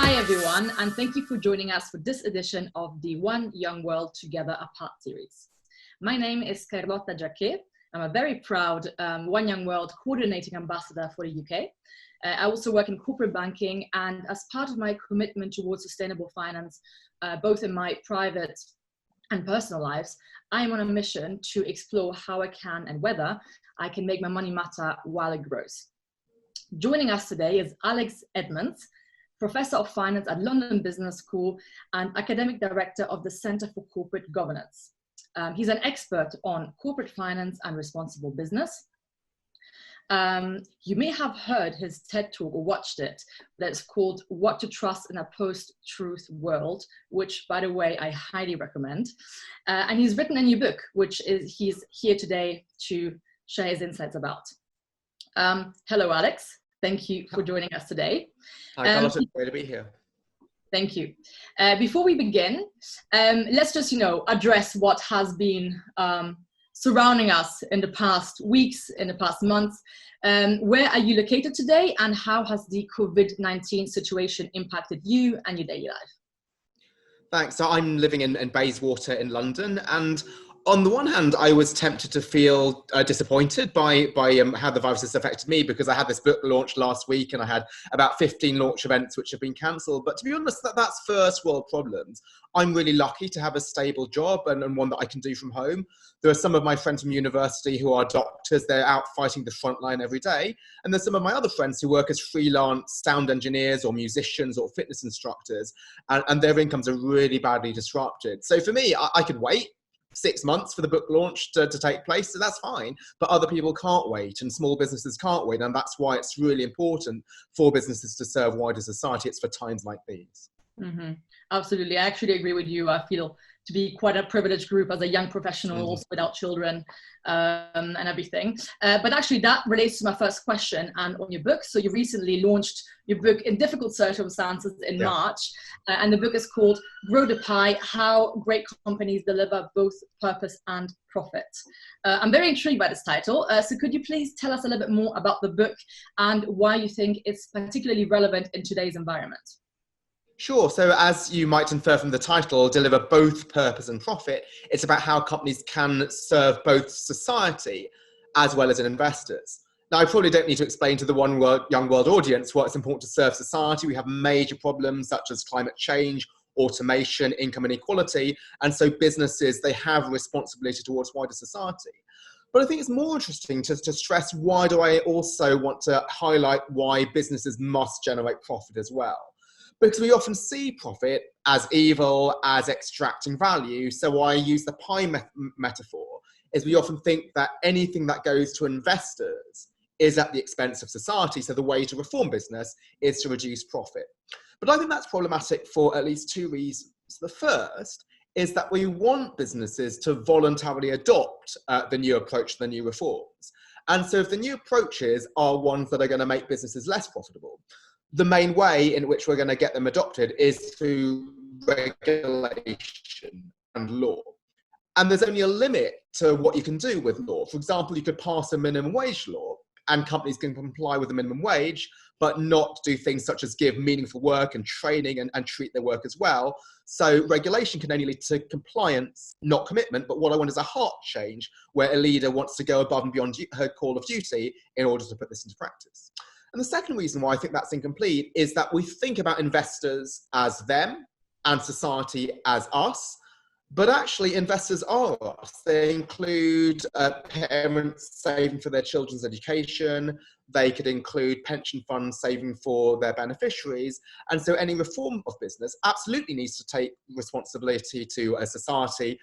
Hi everyone, and thank you for joining us for this edition of the One Young World Together Apart series. My name is Carlotta Giacche. I'm a very proud One Young World coordinating ambassador for the UK. I also work in corporate banking, and as part of my commitment towards sustainable finance, both in my private and personal lives, I am on a mission to explore how I can and whether I can make my money matter while it grows. Joining us today is Alex Edmans, Professor of Finance at London Business School and Academic Director of the Centre for Corporate Governance. He's an expert on corporate finance and responsible business. You may have heard his TED Talk or watched it. That's called What to Trust in a Post-Truth World, which, by the way, I highly recommend. And he's written a new book, which he's here today to share his insights about. Hello, Alex. Thank you for joining us today. Hi, Carlos. It's great to be here. Thank you. Before we begin, let's just, address what has been surrounding us in the past weeks, in the past months. Where are you located today, and how has the COVID-19 situation impacted you and your daily life? Thanks. So I'm living in Bayswater in London, and on the one hand, I was tempted to feel disappointed by how the virus has affected me, because I had this book launched last week and I had about 15 launch events which have been cancelled. But to be honest, that's first world problems. I'm really lucky to have a stable job and one that I can do from home. There are some of my friends from university who are doctors. They're out fighting the front line every day. And there's some of my other friends who work as freelance sound engineers or musicians or fitness instructors, and their incomes are really badly disrupted. So for me, I could wait 6 months for the book launch to take place, so that's fine, but other people can't wait, and small businesses can't wait, and that's why it's really important for businesses to serve wider society. It's for times like these. Mm-hmm. Absolutely, I actually agree with you. I feel to be quite a privileged group as a young professional, also without children and everything. But actually that relates to my first question and on your book. So you recently launched your book in difficult circumstances in March, and the book is called Grow the Pie, How Great Companies Deliver Both Purpose and Profit. I'm very intrigued by this title. So could you please tell us a little bit more about the book and why you think it's particularly relevant in today's environment? Sure. So as you might infer from the title, deliver both purpose and profit, it's about how companies can serve both society as well as investors. Now, I probably don't need to explain to the young world audience why it's important to serve society. We have major problems such as climate change, automation, income inequality. And so businesses, they have a responsibility towards wider society. But I think it's more interesting to stress, why do I also want to highlight why businesses must generate profit as well? Because we often see profit as evil, as extracting value. So I use the pie metaphor, is we often think that anything that goes to investors is at the expense of society. So the way to reform business is to reduce profit. But I think that's problematic for at least two reasons. The first is that we want businesses to voluntarily adopt the new approach, the new reforms. And so if the new approaches are ones that are going to make businesses less profitable, the main way in which we're going to get them adopted is through regulation and law. And there's only a limit to what you can do with law. For example, you could pass a minimum wage law and companies can comply with the minimum wage, but not do things such as give meaningful work and training and treat their work as well. So regulation can only lead to compliance, not commitment. But what I want is a heart change, where a leader wants to go above and beyond her call of duty in order to put this into practice. And the second reason why I think that's incomplete is that we think about investors as them and society as us, but actually investors are us. They include parents saving for their children's education. They could include pension funds saving for their beneficiaries. And so any reform of business absolutely needs to take responsibility to a society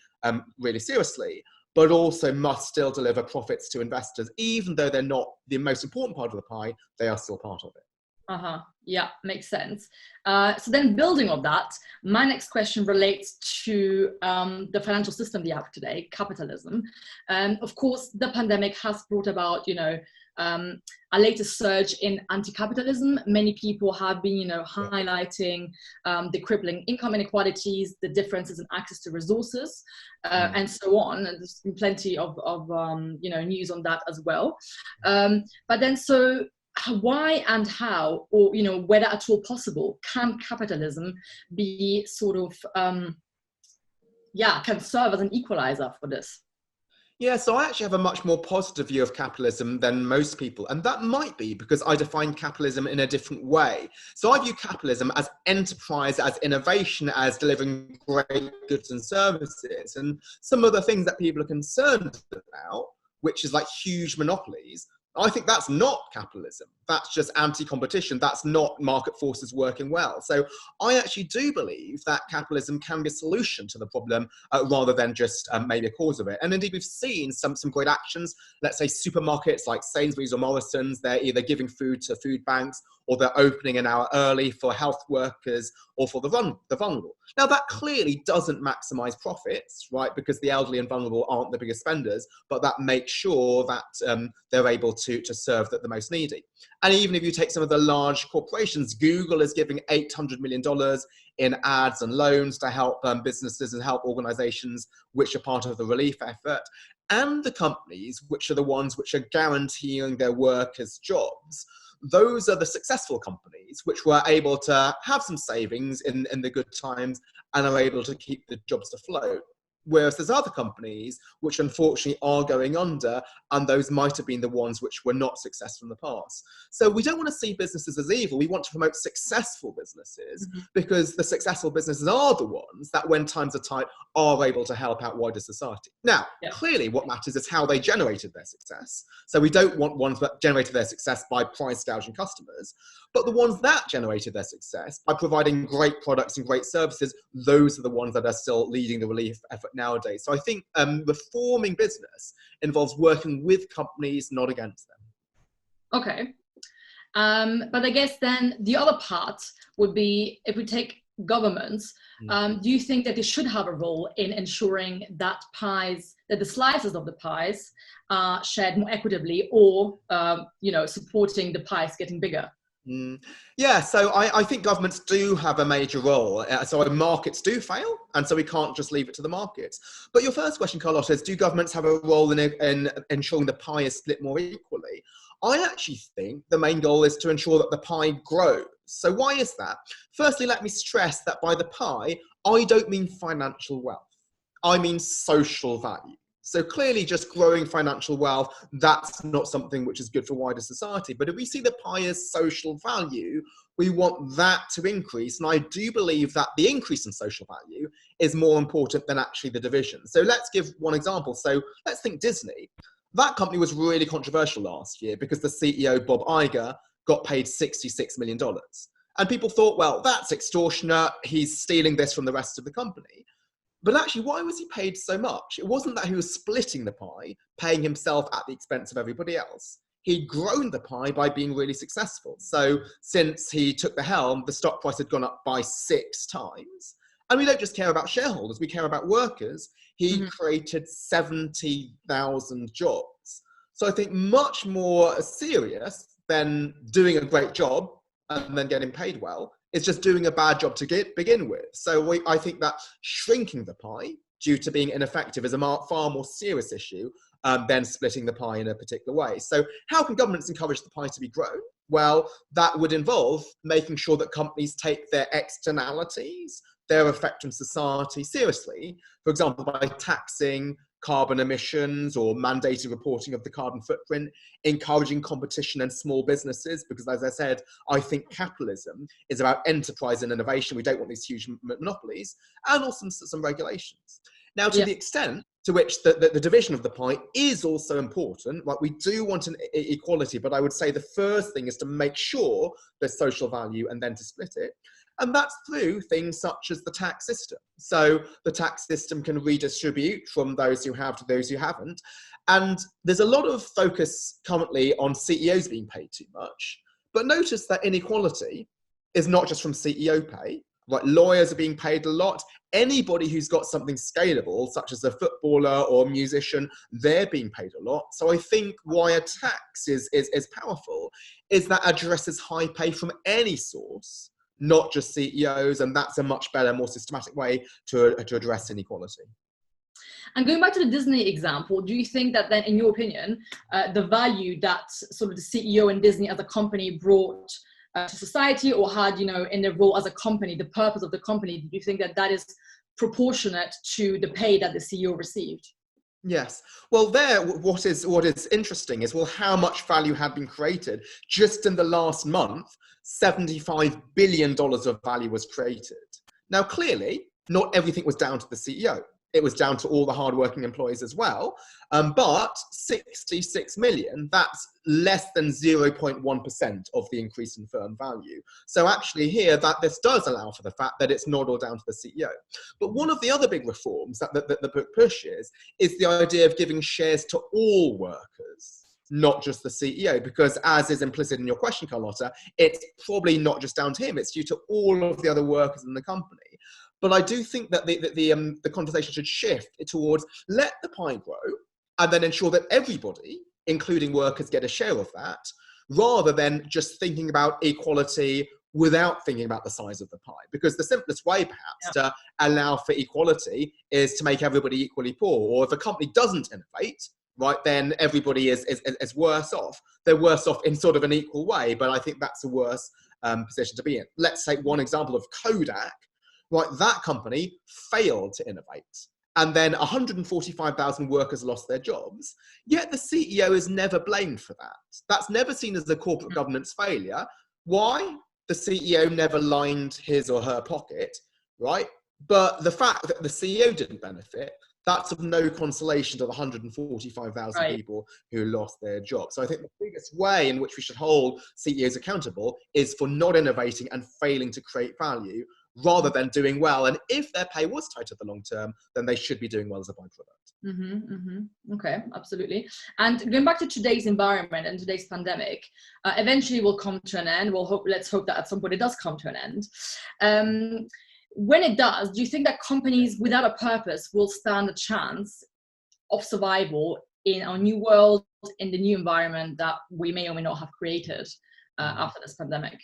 really seriously, but also must still deliver profits to investors. Even though they're not the most important part of the pie, they are still part of it. Yeah, makes sense. So then building on that, my next question relates to the financial system we have today, capitalism. Of course, the pandemic has brought about, a latest surge in anti-capitalism. Many people have been, highlighting the crippling income inequalities, the differences in access to resources, and so on. And there's been plenty of news on that as well. But then, so why and how, or whether at all possible, can capitalism be sort of can serve as an equalizer for this? Yeah, so I actually have a much more positive view of capitalism than most people. And that might be because I define capitalism in a different way. So I view capitalism as enterprise, as innovation, as delivering great goods and services. And some of the things that people are concerned about, which is like huge monopolies, I think that's not capitalism. That's just anti-competition. That's not market forces working well. So I actually do believe that capitalism can be a solution to the problem rather than just maybe a cause of it. And indeed, we've seen some great actions. Let's say supermarkets like Sainsbury's or Morrison's, they're either giving food to food banks or they're opening an hour early for health workers or for the vulnerable. Now, that clearly doesn't maximize profits, right? Because the elderly and vulnerable aren't the biggest spenders, but that makes sure that they're able to serve the most needy. And even if you take some of the large corporations, Google is giving $800 million in ads and loans to help businesses and help organizations which are part of the relief effort. And the companies, which are the ones which are guaranteeing their workers jobs, those are the successful companies which were able to have some savings in the good times and are able to keep the jobs afloat. Whereas there's other companies which unfortunately are going under, and those might have been the ones which were not successful in the past. So we don't want to see businesses as evil. We want to promote successful businesses because the successful businesses are the ones that when times are tight are able to help out wider society. Now, clearly what matters is how they generated their success. So we don't want ones that generated their success by price gouging customers, but the ones that generated their success by providing great products and great services, those are the ones that are still leading the relief effort nowadays. So I think reforming business involves working with companies, not against them. Okay. But I guess then the other part would be, if we take governments, do you think that they should have a role in ensuring that that the slices of the pies are shared more equitably, or supporting the pies getting bigger? Yeah, so I think governments do have a major role. So markets do fail, and so we can't just leave it to the markets. But your first question, Carlotta, is do governments have a role in ensuring the pie is split more equally? I actually think the main goal is to ensure that the pie grows. So why is that? Firstly, let me stress that by the pie, I don't mean financial wealth. I mean social value. So clearly just growing financial wealth, that's not something which is good for wider society. But if we see the pie as social value, we want that to increase. And I do believe that the increase in social value is more important than actually the division. So let's give one example. So let's think Disney. That company was really controversial last year because the CEO, Bob Iger, got paid $66 million. And people thought, well, that's extortionate. He's stealing this from the rest of the company. But actually, why was he paid so much? It wasn't that he was splitting the pie, paying himself at the expense of everybody else. He'd grown the pie by being really successful. So since he took the helm, the stock price had gone up by 6 times. And we don't just care about shareholders, we care about workers. He created 70,000 jobs. So I think much more serious than doing a great job and then getting paid well, it's just doing a bad job to begin with. So I think that shrinking the pie due to being ineffective is a far more serious issue than splitting the pie in a particular way. So how can governments encourage the pie to be grown? Well, that would involve making sure that companies take their externalities, their effect on society seriously. For example, by taxing carbon emissions or mandating reporting of the carbon footprint, encouraging competition and small businesses, because as I said, I think capitalism is about enterprise and innovation. We don't want these huge monopolies, and also some regulations. Now, to the extent to which the division of the pie is also important, right? We do want an equality, but I would say the first thing is to make sure there's social value and then to split it. And that's through things such as the tax system. So the tax system can redistribute from those who have to those who haven't. And there's a lot of focus currently on CEOs being paid too much. But notice that inequality is not just from CEO pay, right? Lawyers are being paid a lot. Anybody who's got something scalable, such as a footballer or a musician, they're being paid a lot. So I think why a tax is powerful is that addresses high pay from any source, not just CEOs, and that's a much better, more systematic way to address inequality. And going back to the Disney example, do you think that then, in your opinion, the value that sort of the CEO and Disney as a company brought to society, or had, in their role as a company, the purpose of the company, do you think that that is proportionate to the pay that the CEO received? Yes. Well, what is interesting is, well, how much value had been created just in the last month. $75 billion of value was created. Now, clearly, not everything was down to the CEO. It was down to all the hardworking employees as well. But 66 million, that's less than 0.1% of the increase in firm value. So actually here, that this does allow for the fact that it's not all down to the CEO. But one of the other big reforms that the book pushes is the idea of giving shares to all workers, not just the CEO, because as is implicit in your question, Carlotta, it's probably not just down to him, it's due to all of the other workers in the company. But I do think that the conversation should shift towards let the pie grow and then ensure that everybody, including workers, get a share of that, rather than just thinking about equality without thinking about the size of the pie. Because the simplest way, perhaps, to allow for equality is to make everybody equally poor. Or if a company doesn't innovate, right, then everybody is worse off. They're worse off in sort of an equal way, but I think that's a worse position to be in. Let's take one example of Kodak. Right, that company failed to innovate. And then 145,000 workers lost their jobs. Yet the CEO is never blamed for that. That's never seen as a corporate governance failure. Why? The CEO never lined his or her pocket, right? But the fact that the CEO didn't benefit, that's of no consolation to the 145,000 people who lost their jobs. So I think the biggest way in which we should hold CEOs accountable is for not innovating and failing to create value, rather than doing well. And if their pay was tight at the long term, then they should be doing well as a byproduct. Okay, absolutely. And going back to today's environment and today's pandemic, eventually will come to an end. Let's hope that at some point it does come to an end. When it does, do you think that companies without a purpose will stand a chance of survival in our new world, in the new environment that we may or may not have created after this pandemic?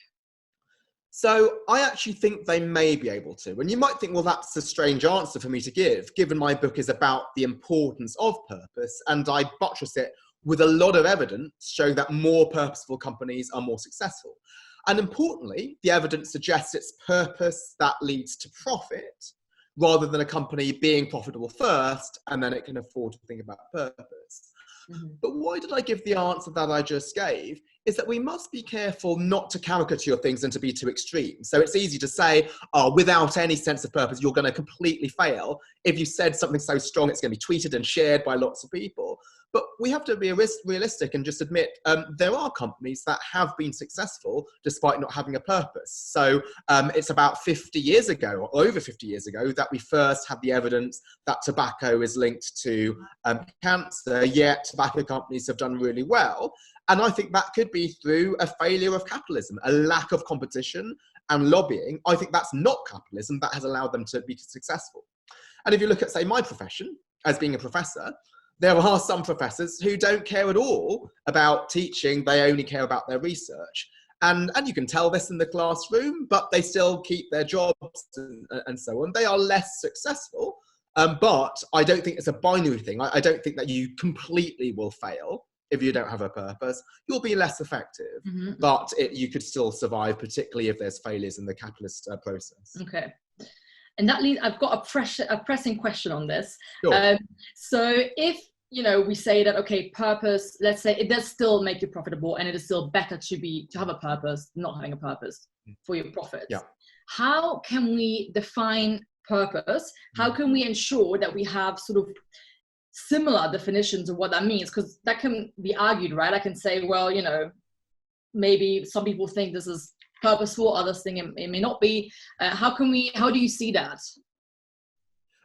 So I actually think they may be able to. And you might think, well, that's a strange answer for me to give, given my book is about the importance of purpose, and I buttress it with a lot of evidence showing that more purposeful companies are more successful. And importantly, the evidence suggests it's purpose that leads to profit, rather than a company being profitable first, and then it can afford to think about purpose. But why did I give the answer that I just gave? Is that we must be careful not to caricature things and to be too extreme. So it's easy to say, oh, without any sense of purpose, you're going to completely fail. If you said something so strong, it's going to be tweeted and shared by lots of people. But we have to be realistic and just admit there are companies that have been successful despite not having a purpose. So it's about 50 years ago, or over 50 years ago, that we first had the evidence that tobacco is linked to cancer, yet tobacco companies have done really well. And I think that could be through a failure of capitalism, a lack of competition and lobbying. I think that's not capitalism that has allowed them to be successful. And if you look at, say, my profession as being a professor, there are some professors who don't care at all about teaching. They only care about their research. And you can tell this in the classroom, but they still keep their jobs and so on. They are less successful, but I don't think it's a binary thing. I don't think that you completely will fail if you don't have a purpose. You'll be less effective, but you could still survive, particularly if there's failures in the capitalist process. Okay. And that leads, I've got a pressing question on this. Sure. So if, we say that, okay, purpose, let's say it does still make you profitable and it is still better to have a purpose, not having a purpose for your profits. Yeah. How can we define purpose? How can we ensure that we have sort of similar definitions of what that means? Because that can be argued, right? I can say, well, maybe some people think this is purposeful, others think it may not be. How do you see that?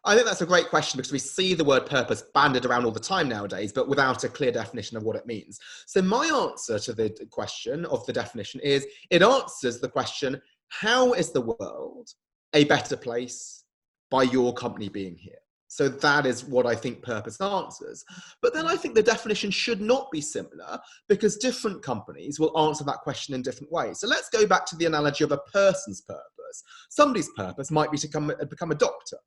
I think that's a great question, because we see the word purpose banded around all the time nowadays, but without a clear definition of what it means. So my answer to the question of the definition is, it answers the question, how is the world a better place by your company being here? So that is what I think purpose answers. But then I think the definition should not be similar, because different companies will answer that question in different ways. So let's go back to the analogy of a person's purpose. Somebody's purpose might be to become a doctor.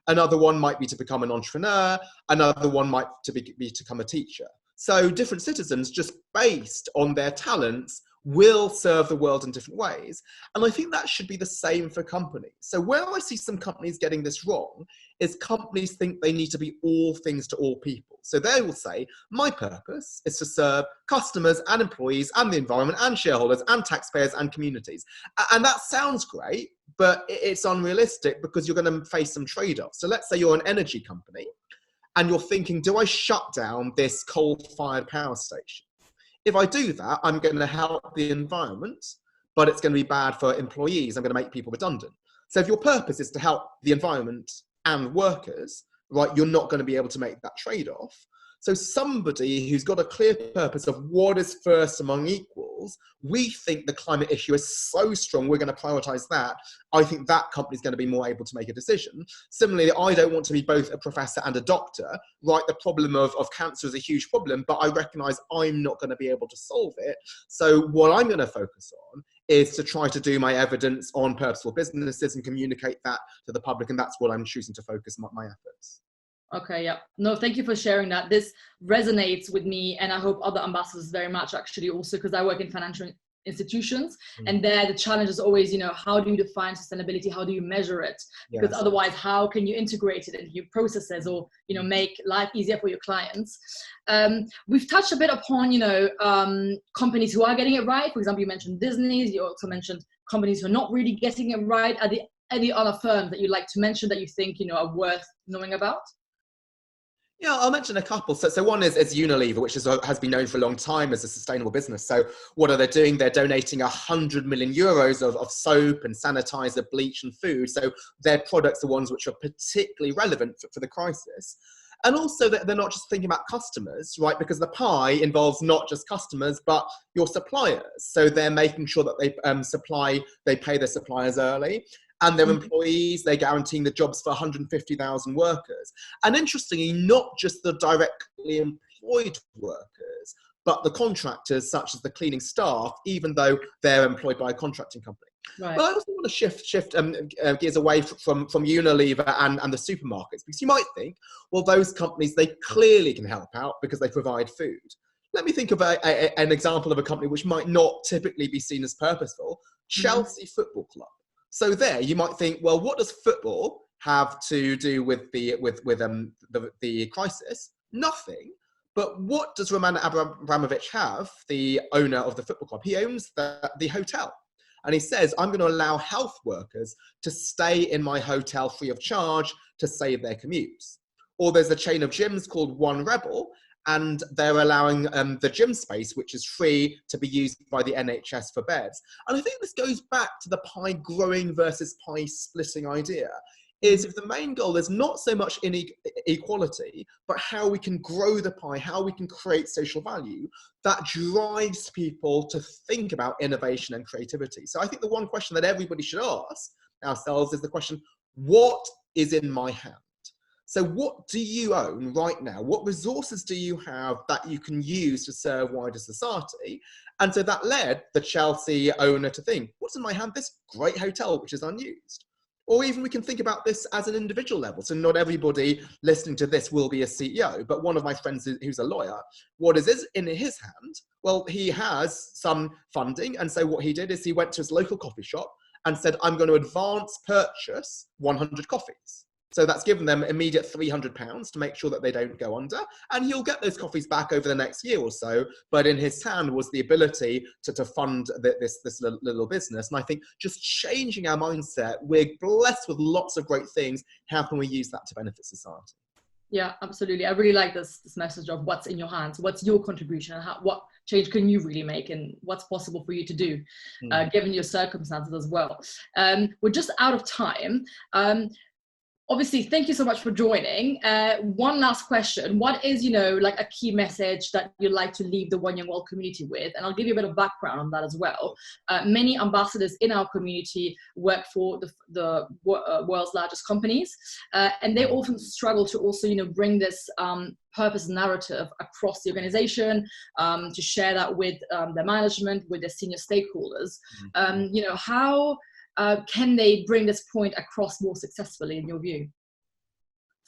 Another one might be to become an entrepreneur. Another one might be to become a teacher. So different citizens, just based on their talents, will serve the world in different ways. And I think that should be the same for companies. So where I see some companies getting this wrong is companies think they need to be all things to all people. So they will say, my purpose is to serve customers and employees and the environment and shareholders and taxpayers and communities. And that sounds great, but it's unrealistic because you're going to face some trade-offs. So let's say you're an energy company and you're thinking, do I shut down this coal-fired power station? If I do that, I'm going to help the environment, but it's going to be bad for employees. I'm going to make people redundant. So if your purpose is to help the environment and workers, right, you're not going to be able to make that trade-off. So somebody who's got a clear purpose of what is first among equals, we think the climate issue is so strong, we're going to prioritize that. I think that company is going to be more able to make a decision. Similarly, I don't want to be both a professor and a doctor, right? The problem of cancer is a huge problem, but I recognize I'm not going to be able to solve it. So what I'm going to focus on is to try to do my evidence on purposeful businesses and communicate that to the public. And that's what I'm choosing to focus my efforts. Okay, yeah. No, thank you for sharing that. This resonates with me, and I hope other ambassadors very much, actually, also because I work in financial institutions, and there the challenge is always, you know, how do you define sustainability? How do you measure it? Because otherwise, how can you integrate it into your processes or, you know, make life easier for your clients? We've touched a bit upon, you know, companies who are getting it right. For example, you mentioned Disney. You also mentioned companies who are not really getting it right. Are there any other firms that you'd like to mention that you think, you know, are worth knowing about? Yeah, I'll mention a couple. So one is Unilever, which has been known for a long time as a sustainable business. So what are they doing? They're donating 100 million euros of soap and sanitizer, bleach and food. So their products are ones which are particularly relevant for the crisis. And also that they're not just thinking about customers, right? Because the pie involves not just customers, but your suppliers. So they're making sure that they pay their suppliers early. And their employees, they're guaranteeing the jobs for 150,000 workers. And interestingly, not just the directly employed workers, but the contractors, such as the cleaning staff, even though they're employed by a contracting company. Right. But I also want to shift gears away from Unilever and the supermarkets, because you might think, well, those companies, they clearly can help out because they provide food. Let me think of an example of a company which might not typically be seen as purposeful, Chelsea Football Club. So there, you might think, well, what does football have to do with the crisis? Nothing. But what does Roman Abramovich have, the owner of the football club? He owns the hotel. And he says, I'm going to allow health workers to stay in my hotel free of charge to save their commutes. Or there's a chain of gyms called One Rebel, and they're allowing the gym space, which is free, to be used by the NHS for beds. And I think this goes back to the pie growing versus pie splitting idea, is if the main goal is not so much inequality, but how we can grow the pie, how we can create social value, that drives people to think about innovation and creativity. So I think the one question that everybody should ask ourselves is the question, what is in my hand? So what do you own right now? What resources do you have that you can use to serve wider society? And so that led the Chelsea owner to think, what's in my hand? This great hotel, which is unused. Or even we can think about this as an individual level. So not everybody listening to this will be a CEO, but one of my friends who's a lawyer, what is in his hand? Well, he has some funding. And so what he did is he went to his local coffee shop and said, I'm going to advance purchase 100 coffees. So that's given them immediate £300 to make sure that they don't go under. And he'll get those coffees back over the next year or so. But in his hand was the ability to fund this little business. And I think just changing our mindset, we're blessed with lots of great things. How can we use that to benefit society? Yeah, absolutely. I really like this message of what's in your hands, what's your contribution, and what change can you really make, and what's possible for you to do, given your circumstances as well. We're just out of time. Obviously, thank you so much for joining. One last question. What is, like a key message that you'd like to leave the One Young World community with? And I'll give you a bit of background on that as well. Many ambassadors in our community work for the world's largest companies, and they often struggle to also, bring this purpose narrative across the organization, to share that with their management, with their senior stakeholders. How can they bring this point across more successfully in your view?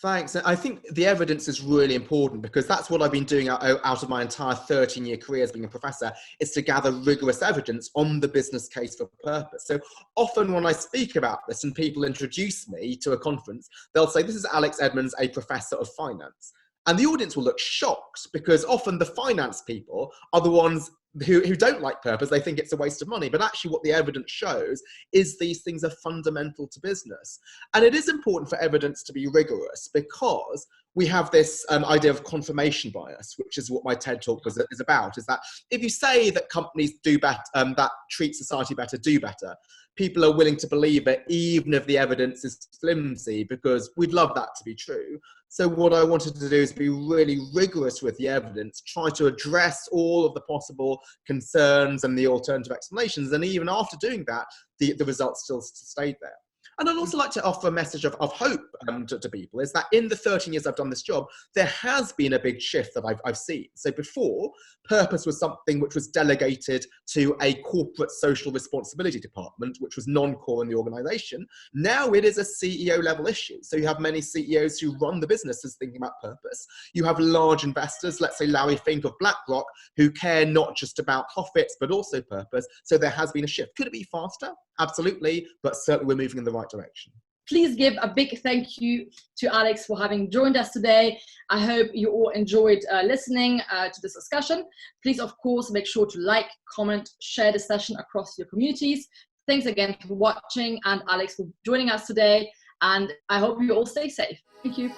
Thanks. I think the evidence is really important because that's what I've been doing out of my entire 13-year career as being a professor, is to gather rigorous evidence on the business case for purpose. So often when I speak about this and people introduce me to a conference, they'll say, this is Alex Edmans, a professor of finance. And the audience will look shocked because often the finance people are the ones who don't like purpose. They think it's a waste of money. But actually what the evidence shows is these things are fundamental to business. And it is important for evidence to be rigorous because we have this idea of confirmation bias, which is what my TED talk is about, is that if you say that companies do better, that treat society better, do better, people are willing to believe it even if the evidence is flimsy, because we'd love that to be true. So what I wanted to do is be really rigorous with the evidence, try to address all of the possible concerns and the alternative explanations. And even after doing that, the results still stayed there. And I'd also like to offer a message of hope to people, is that in the 13 years I've done this job, there has been a big shift that I've seen. So before, purpose was something which was delegated to a corporate social responsibility department, which was non-core in the organization. Now it is a CEO level issue. So you have many CEOs who run the businesses thinking about purpose. You have large investors, let's say Larry Fink of BlackRock, who care not just about profits, but also purpose. So there has been a shift. Could it be faster? Absolutely, but certainly we're moving in the right direction. Please give a big thank you to Alex for having joined us today. I hope you all enjoyed listening to this discussion. Please, of course, make sure to like, comment, share the session across your communities. Thanks again for watching, and Alex for joining us today. And I hope you all stay safe. Thank you.